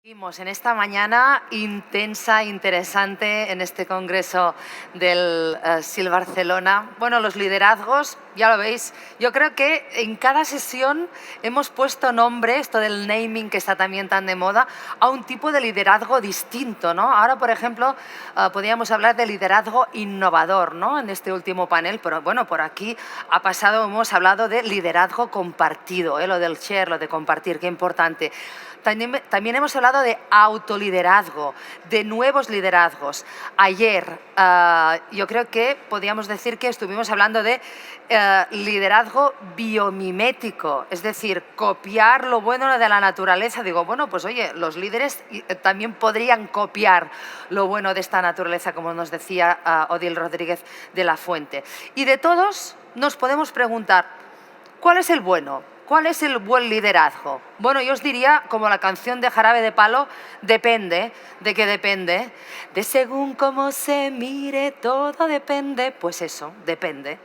Seguimos en esta mañana intensa, interesante en este congreso del SIL Barcelona. Bueno, los liderazgos, ya lo veis, yo creo que en cada sesión hemos puesto nombre, esto del naming que está también tan de moda, a un tipo de liderazgo distinto, ¿no? Ahora, por ejemplo, podríamos hablar de liderazgo innovador, ¿no? En este último panel, pero bueno, por aquí hemos hablado de liderazgo compartido, lo del share, lo de compartir, qué importante. También hemos hablado de autoliderazgo, de nuevos liderazgos. Ayer yo creo que podríamos decir que estuvimos hablando de liderazgo biomimético, es decir, copiar lo bueno de la naturaleza. Digo, bueno, pues oye, los líderes también podrían copiar lo bueno de esta naturaleza, como nos decía Odil Rodríguez de la Fuente. Y de todos nos podemos preguntar, ¿cuál es el bueno? ¿Cuál es el buen liderazgo? Bueno, yo os diría, como la canción de Jarabe de Palo, depende. ¿De qué depende? De según cómo se mire, todo depende. Pues eso, depende.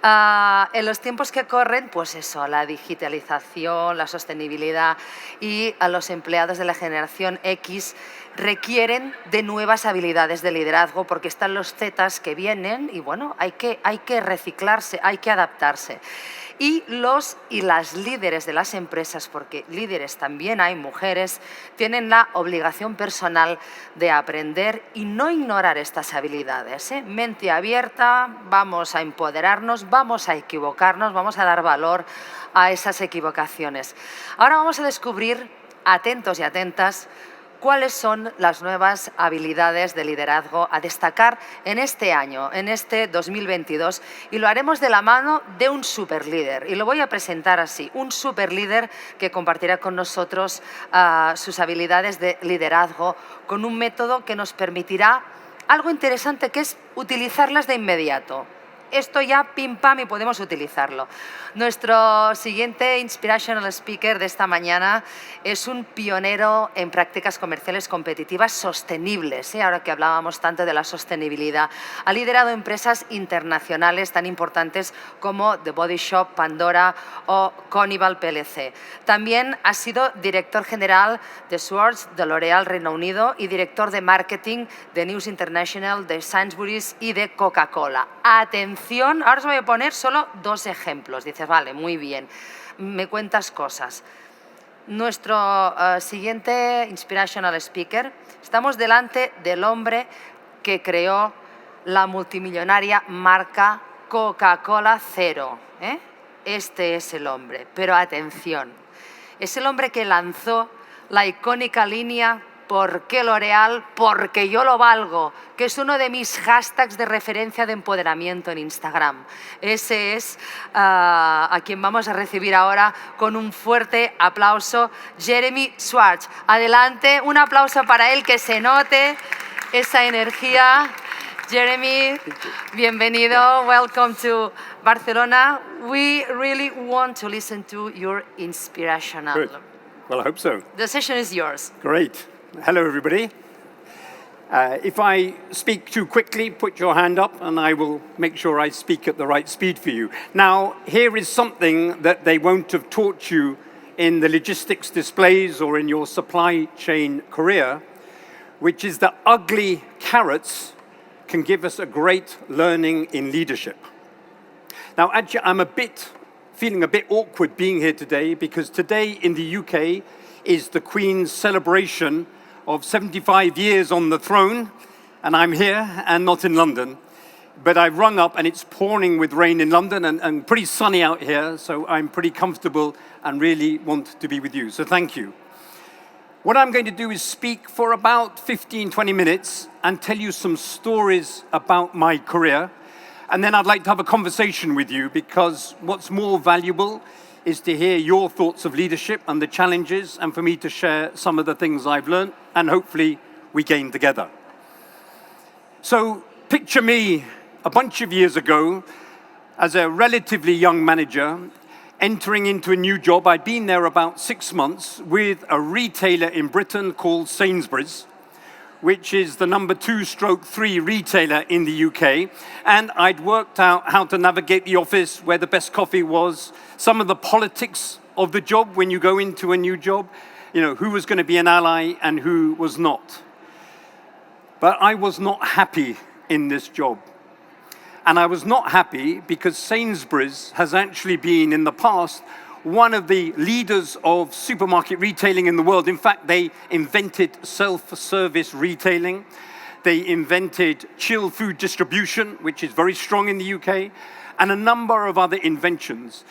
En los tiempos que corren, pues eso, la digitalización, la sostenibilidad y a los empleados de la generación X requieren de nuevas habilidades de liderazgo porque están los Zetas que vienen y bueno, hay que reciclarse, hay que adaptarse. Y los y las líderes de las empresas, porque líderes también hay mujeres, tienen la obligación personal de aprender y no ignorar estas habilidades. Mente abierta, vamos a empoderarnos, vamos a equivocarnos, vamos a dar valor a esas equivocaciones. Ahora vamos a descubrir, atentos y atentas, cuáles son las nuevas habilidades de liderazgo a destacar en este año, en este 2022, y lo haremos de la mano de un superlíder. Y lo voy a presentar así, un superlíder que compartirá con nosotros sus habilidades de liderazgo con un método que nos permitirá algo interesante, que es utilizarlas de inmediato. Esto ya pim pam y podemos utilizarlo. Nuestro siguiente inspirational speaker de esta mañana es un pionero en prácticas comerciales competitivas sostenibles, ahora que hablábamos tanto de la sostenibilidad. Ha liderado empresas internacionales tan importantes como The Body Shop, Pandora o Conival PLC. También ha sido director general de Swords, de L'Oréal Reino Unido y director de marketing de News International, de Sainsbury's y de Coca-Cola. Atención, ahora os voy a poner solo dos ejemplos. Dices, vale, muy bien, me cuentas cosas. Nuestro siguiente inspirational speaker, estamos delante del hombre que creó la multimillonaria marca Coca-Cola Cero. Este es el hombre, pero atención, es el hombre que lanzó la icónica línea ¿por qué L'Oréal? Porque yo lo valgo, que es uno de mis hashtags de referencia de empoderamiento en Instagram. Ese es a quien vamos a recibir ahora con un fuerte aplauso, Jeremy Schwartz. Adelante, un aplauso para él, que se note esa energía. Jeremy, bienvenido. Welcome to Barcelona. We really want to listen to your inspirational. Good. Well, I hope so. The session is yours. Great. Hello, everybody. If I speak too quickly, put your hand up and I will make sure I speak at the right speed for you. Now, here is something that they won't have taught you in the logistics displays or in your supply chain career, which is that ugly carrots can give us a great learning in leadership. Now, actually, I'm feeling a bit awkward being here today because today in the UK is the Queen's celebration of 75 years on the throne, and I'm here and not in London. But I've rung up and it's pouring with rain in London and pretty sunny out here, so I'm pretty comfortable and really want to be with you. So thank you. What I'm going to do is speak for about 15-20 minutes and tell you some stories about my career. And then I'd like to have a conversation with you, because what's more valuable is to hear your thoughts of leadership and the challenges, and for me to share some of the things I've learned, and hopefully we gain together. So picture me a bunch of years ago as a relatively young manager entering into a new job. I'd been there about 6 months with a retailer in Britain called Sainsbury's, which is the number 2/3 retailer in the UK. And I'd worked out how to navigate the office, where the best coffee was, some of the politics of the job when you go into a new job, who was going to be an ally and who was not. But I was not happy in this job. And I was not happy because Sainsbury's has actually been, in the past, one of the leaders of supermarket retailing in the world. In fact, they invented self-service retailing. They invented chill food distribution, which is very strong in the UK, and a number of other inventions.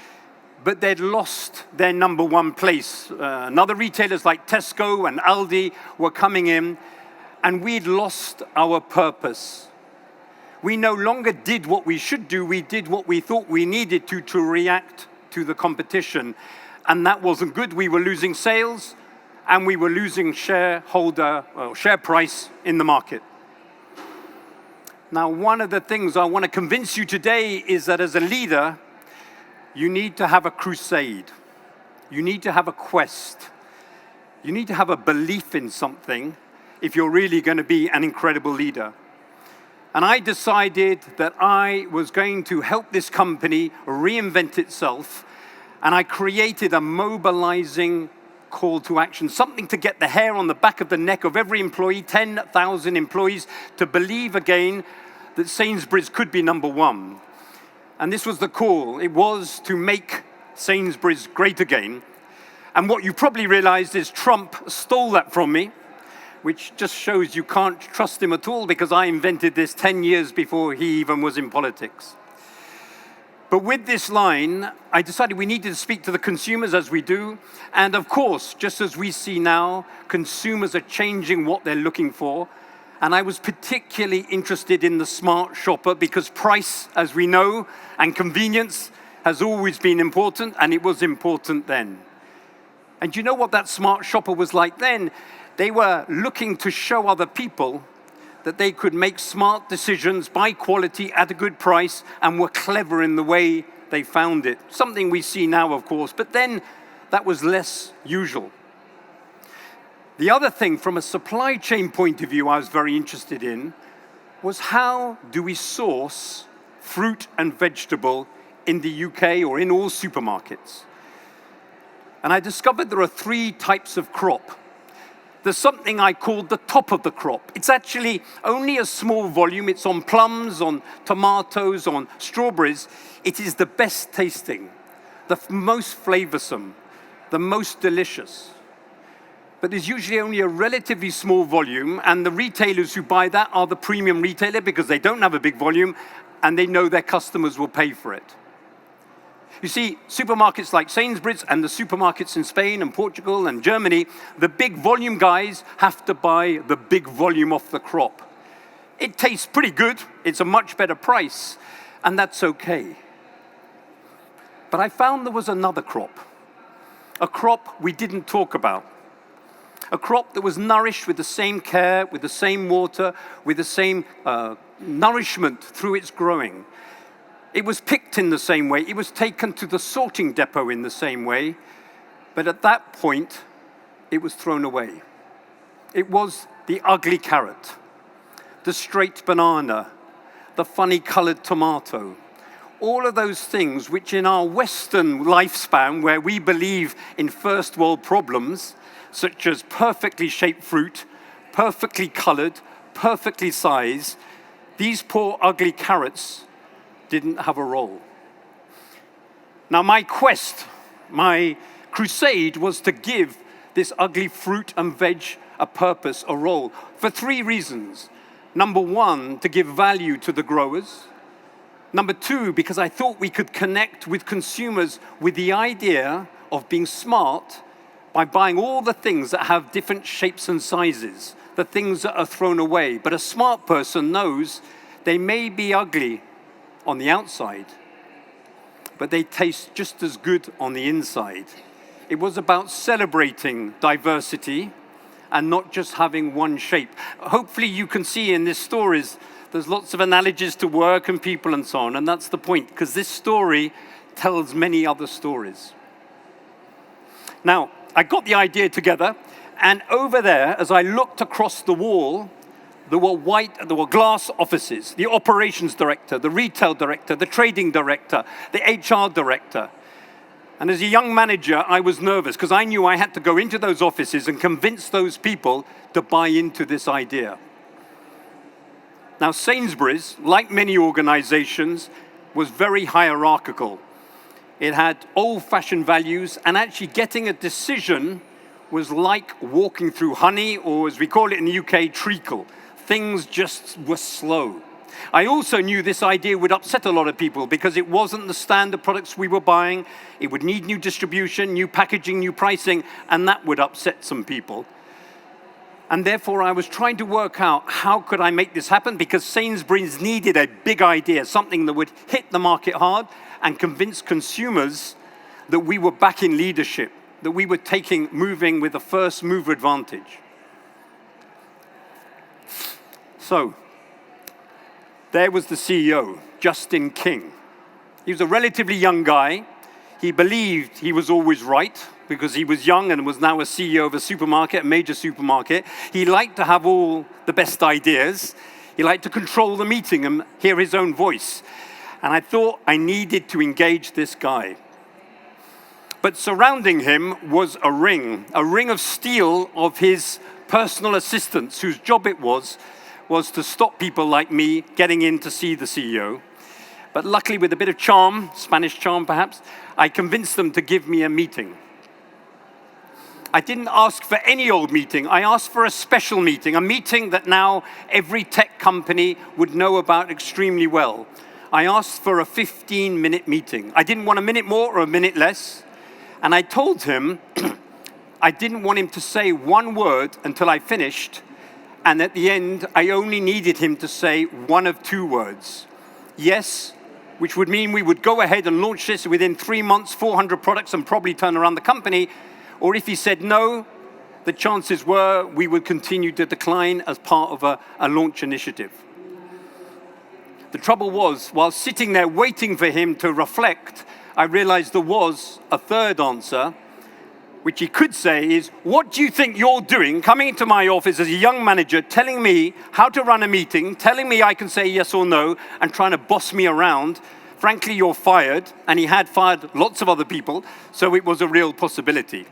But they'd lost their number one place. Other retailers like Tesco and Aldi were coming in, and we'd lost our purpose. We no longer did what we should do, we did what we thought we needed to react to the competition. And that wasn't good. We were losing sales, and we were losing share price in the market. Now, one of the things I want to convince you today is that as a leader, you need to have a crusade. You need to have a quest. You need to have a belief in something if you're really going to be an incredible leader. And I decided that I was going to help this company reinvent itself, and I created a mobilizing call to action, something to get the hair on the back of the neck of every employee, 10,000 employees, to believe again that Sainsbury's could be number one. And this was the call. It was to make Sainsbury's great again. And what you probably realized is Trump stole that from me, which just shows you can't trust him at all, because I invented this 10 years before he even was in politics. But with this line, I decided we needed to speak to the consumers, as we do. And of course, just as we see now, consumers are changing what they're looking for. And I was particularly interested in the smart shopper because price, as we know, and convenience has always been important, and it was important then. And you know what that smart shopper was like then? They were looking to show other people that they could make smart decisions, buy quality at a good price, and were clever in the way they found it. Something we see now, of course, but then that was less usual. The other thing, from a supply chain point of view, I was very interested in was how do we source fruit and vegetable in the UK or in all supermarkets? And I discovered there are 3 types of crop. There's something I called the top of the crop. It's actually only a small volume. It's on plums, on tomatoes, on strawberries. It is the best tasting, the most flavorsome, the most delicious. But there's usually only a relatively small volume, and the retailers who buy that are the premium retailer because they don't have a big volume, and they know their customers will pay for it. You see, supermarkets like Sainsbury's and the supermarkets in Spain and Portugal and Germany, the big volume guys have to buy the big volume off the crop. It tastes pretty good, it's a much better price, and that's okay. But I found there was another crop, a crop we didn't talk about. A crop that was nourished with the same care, with the same water, with the same nourishment through its growing. It was picked in the same way. It was taken to the sorting depot in the same way. But at that point, it was thrown away. It was the ugly carrot, the straight banana, the funny-colored tomato. All of those things which in our Western lifespan, where we believe in first world problems, such as perfectly shaped fruit, perfectly colored, perfectly sized, these poor ugly carrots didn't have a role. Now my quest, my crusade was to give this ugly fruit and veg a purpose, a role, for 3 reasons. Number 1, to give value to the growers. Number 2, because I thought we could connect with consumers with the idea of being smart by buying all the things that have different shapes and sizes, the things that are thrown away. But a smart person knows they may be ugly on the outside, but they taste just as good on the inside. It was about celebrating diversity and not just having one shape. Hopefully you can see in this stories, there's lots of analogies to work and people and so on, and that's the point, because this story tells many other stories. Now, I got the idea together, and over there, as I looked across the wall, there were glass offices, the operations director, the retail director, the trading director, the HR director. And as a young manager, I was nervous because I knew I had to go into those offices and convince those people to buy into this idea. Now, Sainsbury's, like many organizations, was very hierarchical. It had old-fashioned values, and actually getting a decision was like walking through honey, or as we call it in the UK, treacle. Things just were slow. I also knew this idea would upset a lot of people because it wasn't the standard products we were buying. It would need new distribution, new packaging, new pricing, and that would upset some people. And therefore, I was trying to work out how could I make this happen, because Sainsbury's needed a big idea, something that would hit the market hard and convince consumers that we were back in leadership, that we were moving with a first mover advantage. So, there was the CEO, Justin King. He was a relatively young guy. He believed he was always right because he was young and was now a CEO of a supermarket, a major supermarket. He liked to have all the best ideas. He liked to control the meeting and hear his own voice. And I thought I needed to engage this guy. But surrounding him was a ring of steel of his personal assistants, whose job it was to stop people like me getting in to see the CEO. But luckily, with a bit of charm, Spanish charm perhaps, I convinced them to give me a meeting. I didn't ask for any old meeting. I asked for a special meeting, a meeting that now every tech company would know about extremely well. I asked for a 15-minute meeting. I didn't want a minute more or a minute less. And I told him I didn't want him to say one word until I finished. And at the end, I only needed him to say one of two words. Yes, which would mean we would go ahead and launch this within 3 months, 400 products, and probably turn around the company. Or if he said no, the chances were we would continue to decline as part of a launch initiative. The trouble was, while sitting there waiting for him to reflect, I realized there was a third answer, which he could say is, what do you think you're doing coming into my office as a young manager, telling me how to run a meeting, telling me I can say yes or no, and trying to boss me around? Frankly, you're fired. And he had fired lots of other people, so it was a real possibility.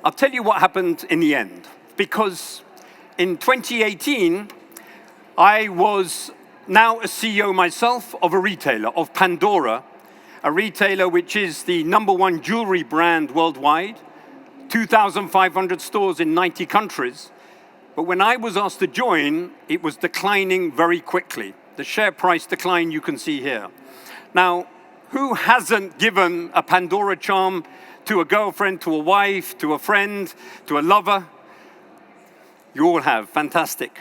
I'll tell you what happened in the end, because in 2018, I was now a CEO myself of a retailer, of Pandora, a retailer which is the #1 jewelry brand worldwide, 2,500 stores in 90 countries. But when I was asked to join, it was declining very quickly. The share price decline you can see here. Now, who hasn't given a Pandora charm to a girlfriend, to a wife, to a friend, to a lover? You all have, fantastic.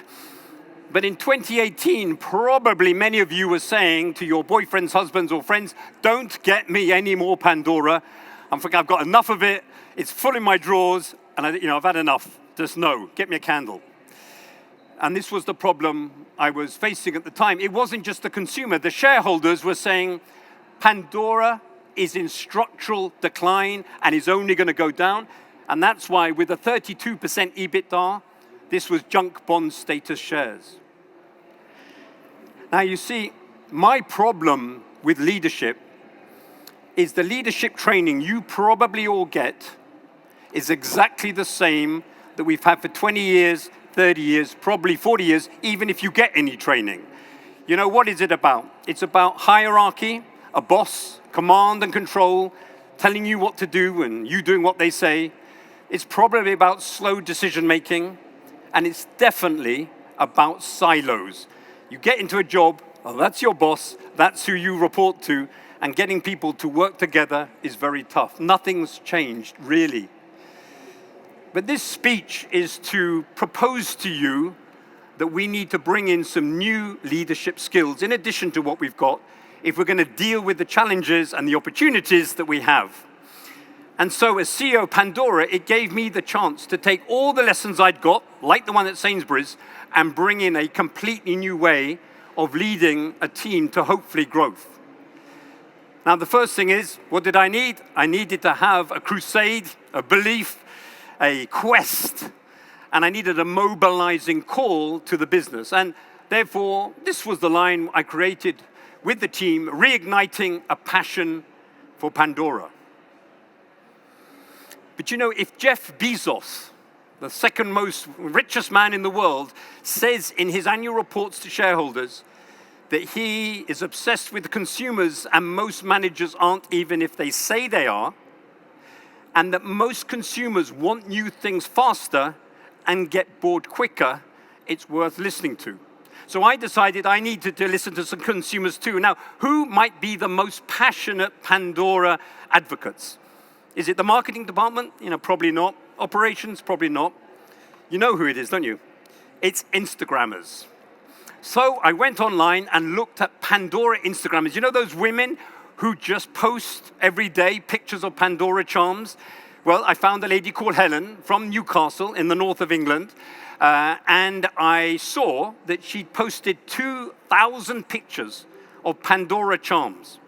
But in 2018, probably many of you were saying to your boyfriends, husbands, or friends, don't get me any more Pandora. I've got enough of it. It's full in my drawers, and I've had enough. Just no, get me a candle. And this was the problem I was facing at the time. It wasn't just the consumer. The shareholders were saying, Pandora is in structural decline and is only going to go down. And that's why, with a 32% EBITDA, this was junk bond status shares. Now, you see, my problem with leadership is the leadership training you probably all get is exactly the same that we've had for 20 years, 30 years, probably 40 years, even if you get any training. You know, what is it about? It's about hierarchy, a boss, command and control, telling you what to do and you doing what they say. It's probably about slow decision making. And it's definitely about silos. You get into a job, oh, that's your boss, that's who you report to, and getting people to work together is very tough. Nothing's changed, really. But this speech is to propose to you that we need to bring in some new leadership skills in addition to what we've got if we're going to deal with the challenges and the opportunities that we have. And so as CEO of Pandora, it gave me the chance to take all the lessons I'd got, like the one at Sainsbury's, and bring in a completely new way of leading a team to hopefully growth. Now, the first thing is, what did I need? I needed to have a crusade, a belief, a quest, and I needed a mobilizing call to the business. And therefore, this was the line I created with the team, reigniting a passion for Pandora. But you know, if Jeff Bezos, the second most richest man in the world, says in his annual reports to shareholders that he is obsessed with consumers and most managers aren't, even if they say they are, and that most consumers want new things faster and get bored quicker, it's worth listening to. So I decided I needed to listen to some consumers too. Now, who might be the most passionate Pandora advocates? Is it the marketing department? You know, probably not. Operations? Probably not. You know who it is, don't you? It's Instagrammers. So I went online and looked at Pandora Instagrammers. You know those women who just post every day pictures of Pandora charms? Well, I found a lady called Helen from Newcastle in the north of England, and I saw that she'd posted 2,000 pictures of Pandora charms.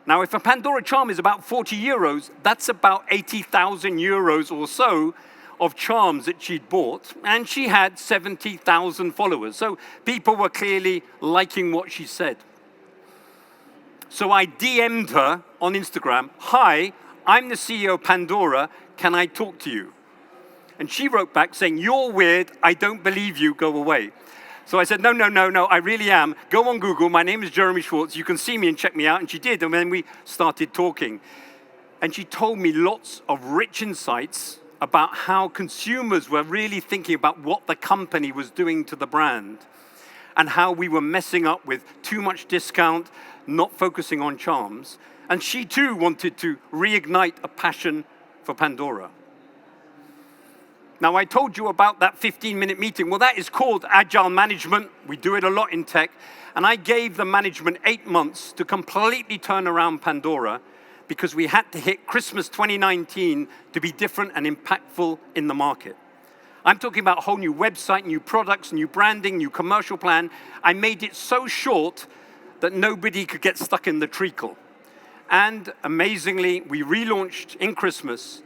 Now, if a Pandora charm is about 40 euros, that's about 80,000 euros or so of charms that she'd bought, and she had 70,000 followers. So people were clearly liking what she said. So I DM'd her on Instagram, "Hi, I'm the CEO of Pandora, can I talk to you?" And she wrote back saying, "You're weird, I don't believe you, go away." So I said, no, I really am. Go on Google, my name is Jeremy Schwartz, you can see me and check me out. And she did, and then we started talking. And she told me lots of rich insights about how consumers were really thinking about what the company was doing to the brand and how we were messing up with too much discount, not focusing on charms. And she too wanted to reignite a passion for Pandora. Now, I told you about that 15-minute meeting. Well, that is called agile management. We do it a lot in tech. And I gave the management 8 months to completely turn around Pandora because we had to hit Christmas 2019 to be different and impactful in the market. I'm talking about a whole new website, new products, new branding, new commercial plan. I made it so short that nobody could get stuck in the treacle. And amazingly, we relaunched in Christmas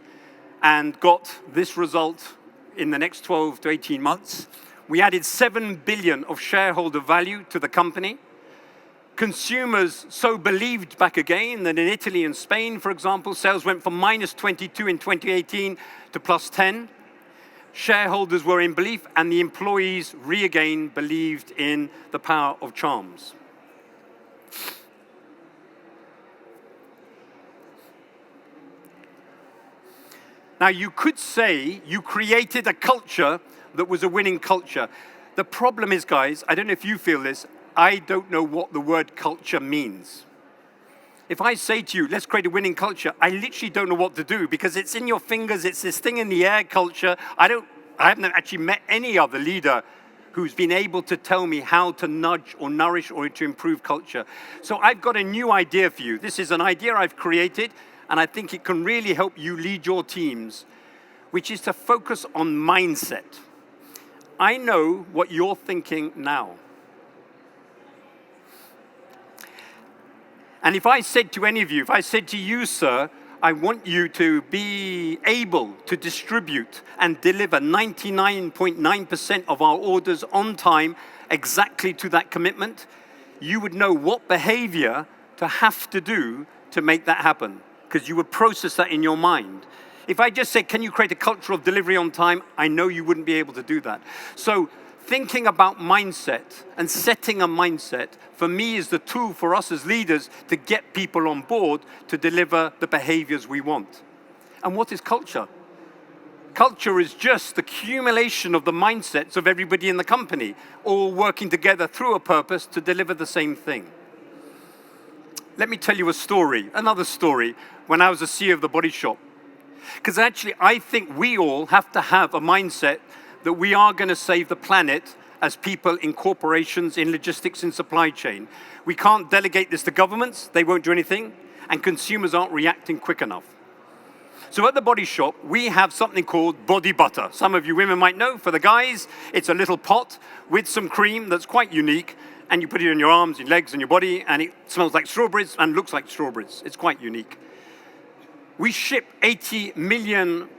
and got this result in the next 12 to 18 months. We added 7 billion of shareholder value to the company. Consumers so believed back again that in Italy and Spain, for example, sales went from -22 in 2018 to +10. Shareholders were in belief, and the employees re-again believed in the power of charms. Now, you could say you created a culture that was a winning culture. The problem is, guys, I don't know if you feel this, I don't know what the word culture means. If I say to you, let's create a winning culture, I literally don't know what to do because it's in your fingers, it's this thing in the air culture. I haven't actually met any other leader who's been able to tell me how to nudge or nourish or to improve culture. So I've got a new idea for you. This is an idea I've created, and I think it can really help you lead your teams, which is to focus on mindset. I know what you're thinking now. And if I said to any of you, if I said to you, sir, I want you to be able to distribute and deliver 99.9% of our orders on time exactly to that commitment, you would know what behavior to have to do to make that happen, because you would process that in your mind. If I just said, can you create a culture of delivery on time? I know you wouldn't be able to do that. So thinking about mindset and setting a mindset, for me, is the tool for us as leaders to get people on board to deliver the behaviors we want. And what is culture? Culture is just the accumulation of the mindsets of everybody in the company, all working together through a purpose to deliver the same thing. Let me tell you a story, another story, when I was a CEO of the Body Shop. Because actually, I think we all have to have a mindset that we are going to save the planet as people in corporations, in logistics, in supply chain. We can't delegate this to governments, they won't do anything, and consumers aren't reacting quick enough. So at the Body Shop, we have something called body butter. Some of you women might know. For the guys, it's a little pot with some cream that's quite unique, and you put it on your arms, your legs, and your body, and it smells like strawberries and looks like strawberries. It's quite unique. We ship 80 million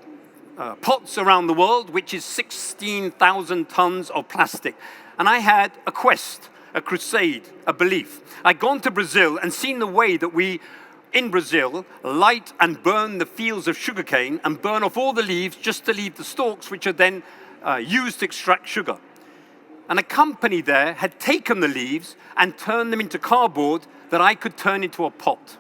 pots around the world, which is 16,000 tons of plastic. And I had a quest. a crusade, a belief. I'd gone to Brazil and seen the way that we, in Brazil, light and burn the fields of sugarcane and burn off all the leaves just to leave the stalks, which are then used to extract sugar. And a company there had taken the leaves and turned them into cardboard that I could turn into a pot.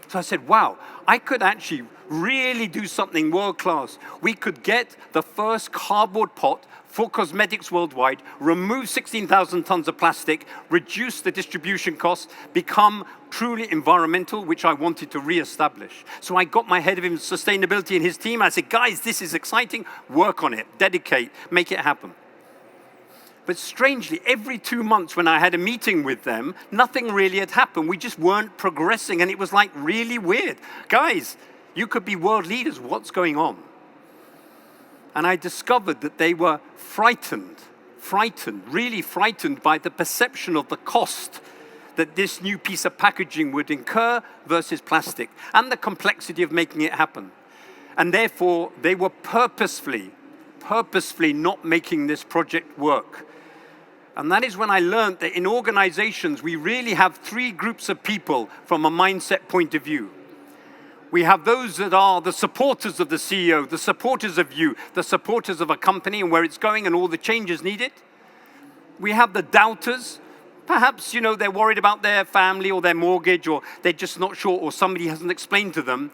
So I said, wow, I could actually really do something world class. We could get the first cardboard pot for cosmetics worldwide, remove 16,000 tons of plastic, reduce the distribution costs, become truly environmental, which I wanted to re-establish. So I got my head of sustainability and his team. I said, guys, this is exciting. Work on it, dedicate, make it happen. But strangely, every 2 months when I had a meeting with them, nothing really had happened. We just weren't progressing, and it was like really weird. Guys, you could be world leaders. What's going on? And I discovered that they were frightened, really frightened by the perception of the cost that this new piece of packaging would incur versus plastic, and the complexity of making it happen. And therefore, they were purposefully not making this project work. And that is when I learned that in organizations, we really have 3 groups of people from a mindset point of view. We have those that are the supporters of the CEO, the supporters of you, the supporters of a company and where it's going and all the changes needed. We have the doubters. Perhaps, they're worried about their family or their mortgage, or they're just not sure, or somebody hasn't explained to them.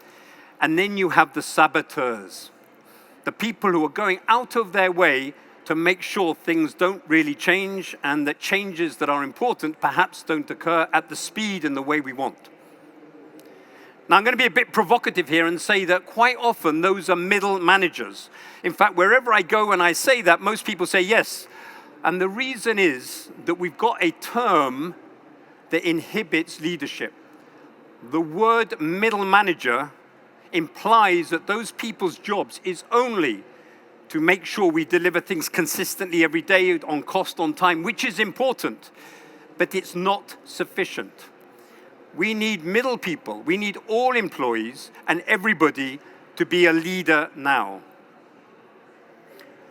And then you have the saboteurs, the people who are going out of their way to make sure things don't really change, and that changes that are important perhaps don't occur at the speed and the way we want. Now, I'm going to be a bit provocative here and say that quite often those are middle managers. In fact, wherever I go and I say that, most people say yes. And the reason is that we've got a term that inhibits leadership. The word middle manager implies that those people's jobs is only to make sure we deliver things consistently every day, on cost, on time, which is important, but it's not sufficient. We need middle people. We need all employees and everybody to be a leader now.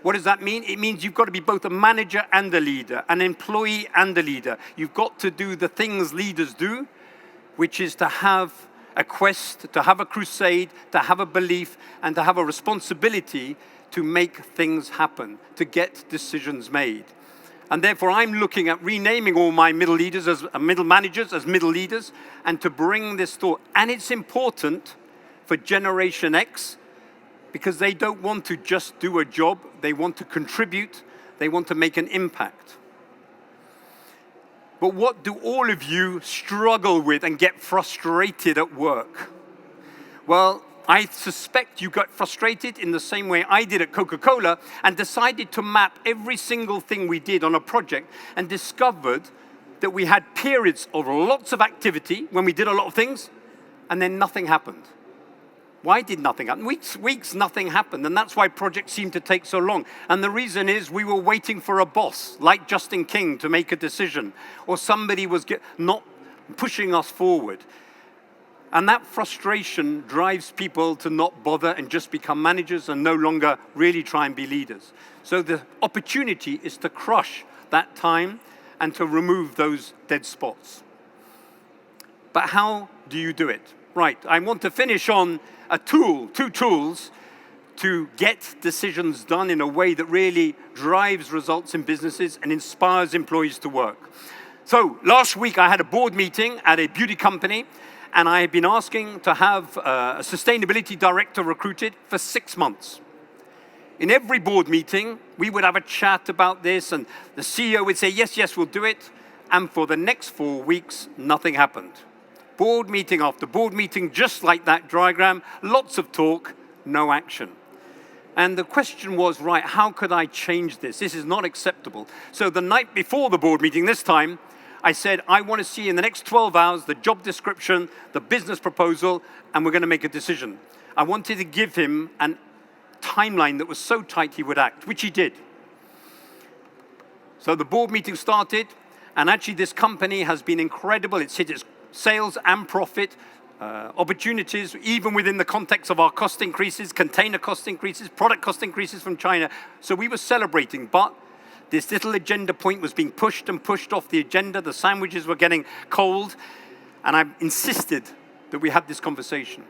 What does that mean? It means you've got to be both a manager and a leader, an employee and a leader. You've got to do the things leaders do, which is to have a quest, to have a crusade, to have a belief, and to have a responsibility to make things happen, to get decisions made. And therefore, I'm looking at renaming all my middle leaders as middle managers, as middle leaders, and to bring this thought. And it's important for Generation X, because they don't want to just do a job. They want to contribute. They want to make an impact. But what do all of you struggle with and get frustrated at work? Well, I suspect you got frustrated in the same way I did at Coca-Cola, and decided to map every single thing we did on a project, and discovered that we had periods of lots of activity when we did a lot of things, and then nothing happened. Why did nothing happen? Weeks, nothing happened, and that's why projects seem to take so long. And the reason is we were waiting for a boss, like Justin King, to make a decision, or somebody was not pushing us forward. And that frustration drives people to not bother and just become managers and no longer really try and be leaders. So the opportunity is to crush that time and to remove those dead spots. But how do you do it? Right, I want to finish on a tool, 2 tools to get decisions done in a way that really drives results in businesses and inspires employees to work. So last week I had a board meeting at a beauty company, and I have been asking to have a sustainability director recruited for 6 months. In every board meeting, we would have a chat about this, and the CEO would say, yes, we'll do it. And for the next 4 weeks, nothing happened. Board meeting after board meeting, just like that diagram, lots of talk, no action. And the question was, right, how could I change this? This is not acceptable. So the night before the board meeting this time, I said, I want to see in the next 12 hours the job description, the business proposal, and we're going to make a decision. I wanted to give him a timeline that was so tight he would act, which he did. So the board meeting started, and actually this company has been incredible. It's hit its sales and profit opportunities, even within the context of our cost increases, container cost increases, product cost increases from China. So we were celebrating, but This little agenda point was being pushed and pushed off the agenda. The sandwiches were getting cold. And I insisted that we have this conversation.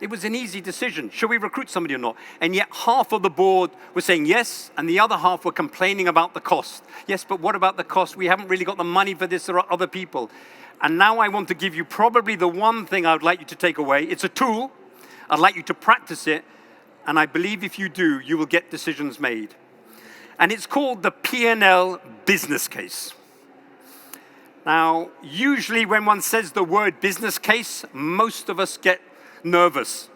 It was an easy decision. Should we recruit somebody or not? And yet half of the board were saying yes, and the other half were complaining about the cost. Yes, but what about the cost? We haven't really got the money for this. There are other people. And now I want to give you probably the one thing I would like you to take away. It's a tool. I'd like you to practice it. And I believe if you do, you will get decisions made. And it's called the P&L business case. Now, usually when one says the word business case, most of us get nervous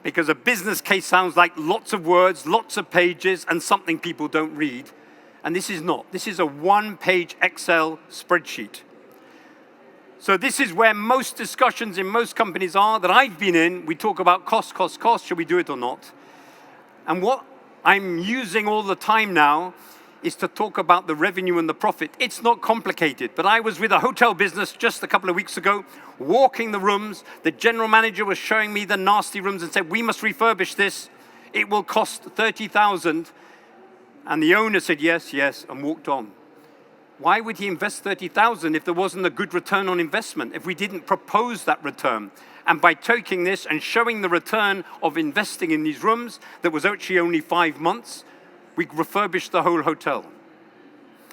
because a business case sounds like lots of words, lots of pages, and something people don't read. And this is not. This is a one-page Excel spreadsheet. So this is where most discussions in most companies are that I've been in. We talk about cost, cost, cost. Should we do it or not? And what I'm using all the time now is to talk about the revenue and the profit. It's not complicated, but I was with a hotel business just a couple of weeks ago, walking the rooms. The general manager was showing me the nasty rooms and said, we must refurbish this. It will cost 30,000. And the owner said, yes, yes, and walked on. Why would he invest 30,000 if there wasn't a good return on investment, if we didn't propose that return? And by taking this and showing the return of investing in these rooms, that was actually only 5 months, we refurbished the whole hotel.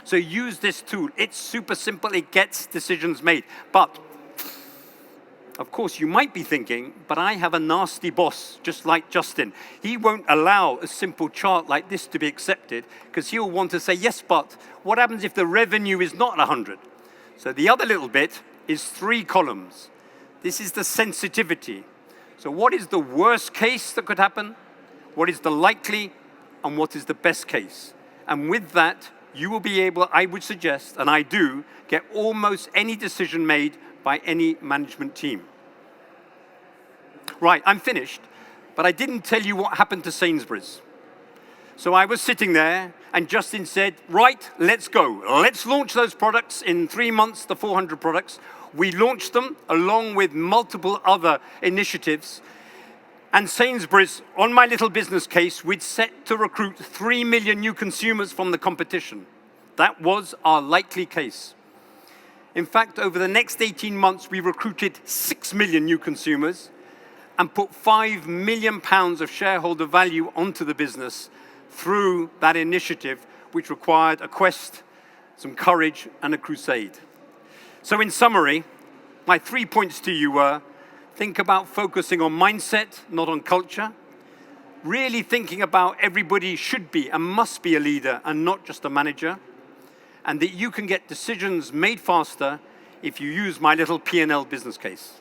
So use this tool. It's super simple. It gets decisions made. But, of course, you might be thinking, but I have a nasty boss, just like Justin. He won't allow a simple chart like this to be accepted because he'll want to say, yes, but what happens if the revenue is not 100? So the other little bit is 3 columns. This is the sensitivity. So what is the worst case that could happen? What is the likely? And what is the best case? And with that, you will be able, I would suggest, and I do, get almost any decision made by any management team. Right, I'm finished, but I didn't tell you what happened to Sainsbury's. So I was sitting there, and Justin said, right, let's go. Let's launch those products in 3 months, the 400 products. We launched them along with multiple other initiatives. And Sainsbury's, on my little business case, we'd set to recruit 3 million new consumers from the competition. That was our likely case. In fact, over the next 18 months, we recruited 6 million new consumers and put £5 million of shareholder value onto the business through that initiative, which required a quest, some courage, and a crusade. So in summary, my 3 points to you were, think about focusing on mindset, not on culture. Really thinking about everybody should be and must be a leader and not just a manager. And that you can get decisions made faster if you use my little P&L business case.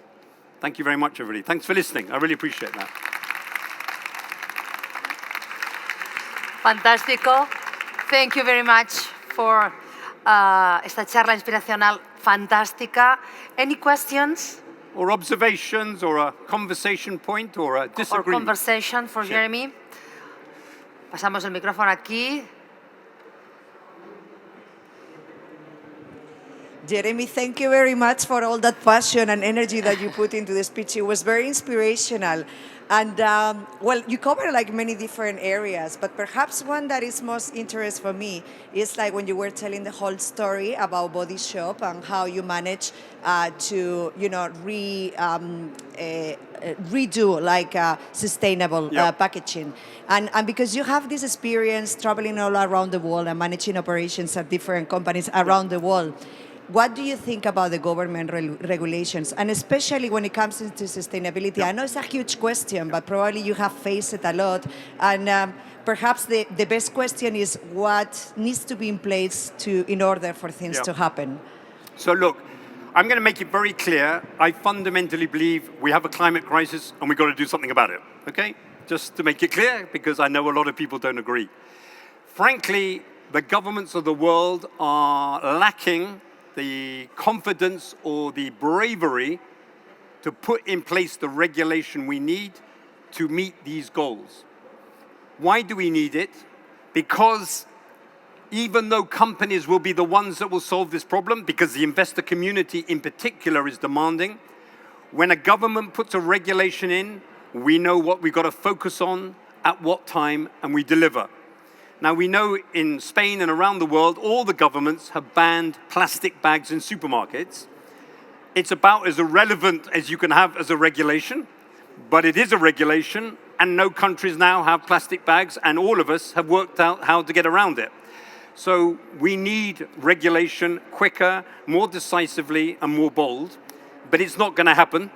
Thank you very much, everybody. Thanks for listening. I really appreciate that. Fantástico. Thank you very much for esta charla inspiracional fantástica. Any questions? Or observations, or a conversation point, or a disagreement. Or conversation for Jeremy. Pasamos el micrófono aquí. Jeremy, thank you very much for all that passion and energy that you put into the speech. It was very inspirational. And, well, you cover like many different areas, but perhaps one that is most interest for me is like when you were telling the whole story about Body Shop and how you managed to, you know, redo like sustainable packaging. And because you have this experience traveling all around the world and managing operations at different companies around the world, what do you think about the government regulations, and especially when it comes into sustainability? I know it's a huge question, but probably you have faced it a lot. And perhaps the best question is what needs to be in place in order for things to happen? So look, I'm going to make it very clear. I fundamentally believe we have a climate crisis and we've got to do something about it, okay? Just to make it clear, because I know a lot of people don't agree. Frankly, the governments of the world are lacking the confidence or the bravery to put in place the regulation we need to meet these goals. Why do we need it? Because even though companies will be the ones that will solve this problem, because the investor community in particular is demanding, when a government puts a regulation in, we know what we've got to focus on, at what time, and we deliver. Now, we know in Spain and around the world, all the governments have banned plastic bags in supermarkets. It's about as irrelevant as you can have as a regulation, but it is a regulation, and no countries now have plastic bags, and all of us have worked out how to get around it. So we need regulation quicker, more decisively, and more bold, but it's not going to happen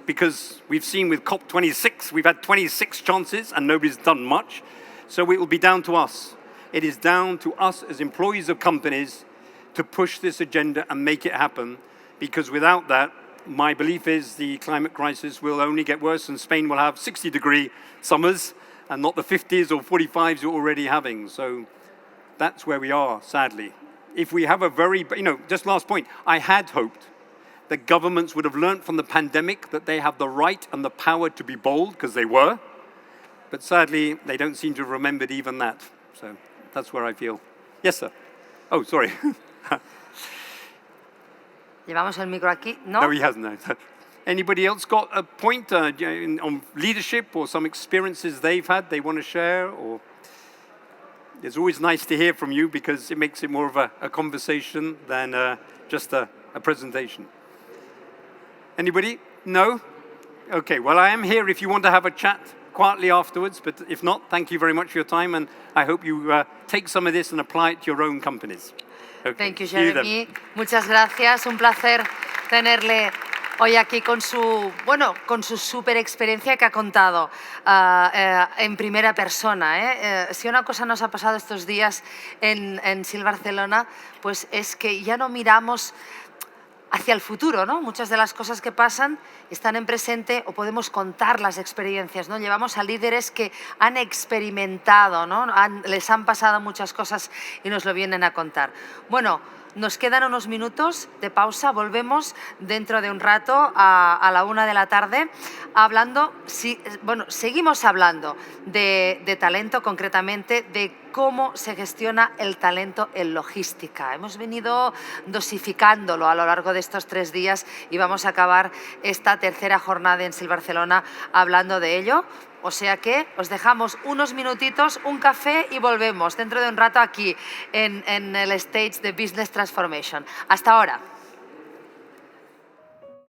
because we've seen with COP26, we've had 26 chances and nobody's done much. So it will be down to us. It is down to us as employees of companies to push this agenda and make it happen, because without that, my belief is the climate crisis will only get worse, and Spain will have 60-degree summers and not the 50s or 45s you're already having. So that's where we are, sadly. If we have a very, just last point, I had hoped that governments would have learned from the pandemic that they have the right and the power to be bold, because they were. But sadly, they don't seem to have remembered even that. So that's where I feel. Yes, sir. Oh, sorry. Llevamos el micro aquí, ¿no? No, he hasn't. No. Anybody else got a point on leadership or some experiences they've had they want to share? Or it's always nice to hear from you because it makes it more of a conversation than just a presentation. Anybody? No? Okay, well, I am here if you want to have a chat quietly afterwards, but if not, thank you very much for your time, and I hope you take some of this and apply it to your own companies. Okay. Thank you, Jeremy. Muchas gracias. Un placer tenerle hoy aquí con su súper experiencia que ha contado en primera persona. Si una cosa nos ha pasado estos días en SIL Barcelona, pues es que ya no miramos hacia el futuro, ¿no? Muchas de las cosas que pasan están en presente o podemos contar las experiencias, ¿no? Llevamos a líderes que han experimentado, ¿no? Les han pasado muchas cosas y nos lo vienen a contar. Bueno, nos quedan unos minutos de pausa, volvemos dentro de un rato a la 1 de la tarde hablando, seguimos hablando de talento, concretamente de cómo se gestiona el talento en logística. Hemos venido dosificándolo a lo largo de estos 3 días y vamos a acabar esta tercera jornada en SIL Barcelona hablando de ello. O sea que os dejamos unos minutitos, un café y volvemos dentro de un rato aquí en el stage de Business Transformation. Hasta ahora.